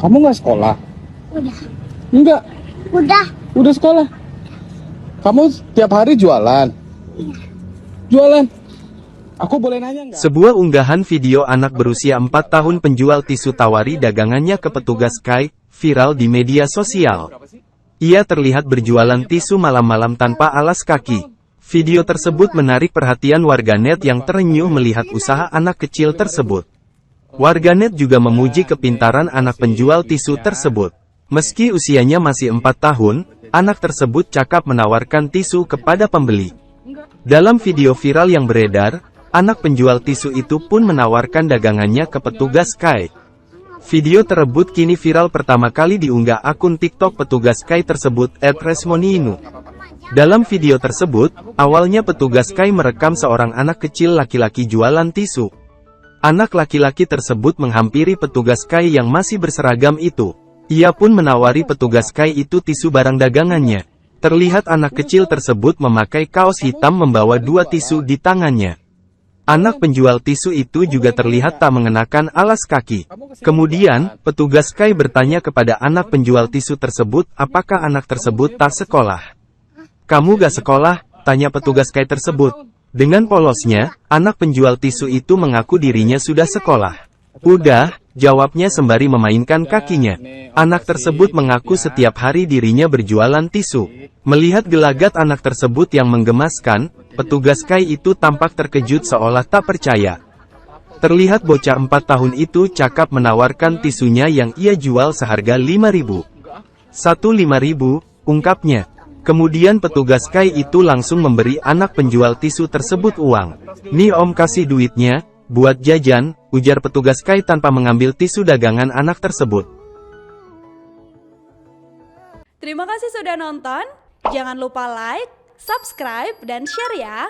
Kamu nggak sekolah? Udah. Enggak. Udah. Udah sekolah. Kamu tiap hari jualan? Jualan? Aku boleh nanya nggak? Sebuah unggahan video anak berusia 4 tahun penjual tisu tawari dagangannya ke petugas KAI, viral di media sosial. Ia terlihat berjualan tisu malam-malam tanpa alas kaki. Video tersebut menarik perhatian warganet yang terenyuh melihat usaha anak kecil tersebut. Warganet juga memuji kepintaran anak penjual tisu tersebut. Meski usianya masih 4 tahun, anak tersebut cakap menawarkan tisu kepada pembeli. Dalam video viral yang beredar, anak penjual tisu itu pun menawarkan dagangannya ke petugas KAI. Video tersebut kini viral pertama kali diunggah akun TikTok petugas KAI tersebut @resmoniinu. Dalam video tersebut, awalnya petugas KAI merekam seorang anak kecil laki-laki jualan tisu. Anak laki-laki tersebut menghampiri petugas KAI yang masih berseragam itu. Ia pun menawari petugas KAI itu tisu barang dagangannya. Terlihat anak kecil tersebut memakai kaos hitam membawa 2 tisu di tangannya. Anak penjual tisu itu juga terlihat tak mengenakan alas kaki. Kemudian, petugas KAI bertanya kepada anak penjual tisu tersebut apakah anak tersebut tak sekolah. "Kamu gak sekolah?" tanya petugas KAI tersebut. Dengan polosnya, anak penjual tisu itu mengaku dirinya sudah sekolah. "Udah," jawabnya sembari memainkan kakinya. Anak tersebut mengaku setiap hari dirinya berjualan tisu. Melihat gelagat anak tersebut yang menggemaskan, petugas KAI itu tampak terkejut seolah tak percaya. Terlihat bocah 4 tahun itu cakap menawarkan tisunya yang ia jual seharga 5.000. "1.500, ungkapnya. Kemudian petugas KAI itu langsung memberi anak penjual tisu tersebut uang. "Nih om, kasih duitnya, buat jajan," ujar petugas KAI tanpa mengambil tisu dagangan anak tersebut. Terima kasih sudah nonton. Jangan lupa like, subscribe, dan share ya.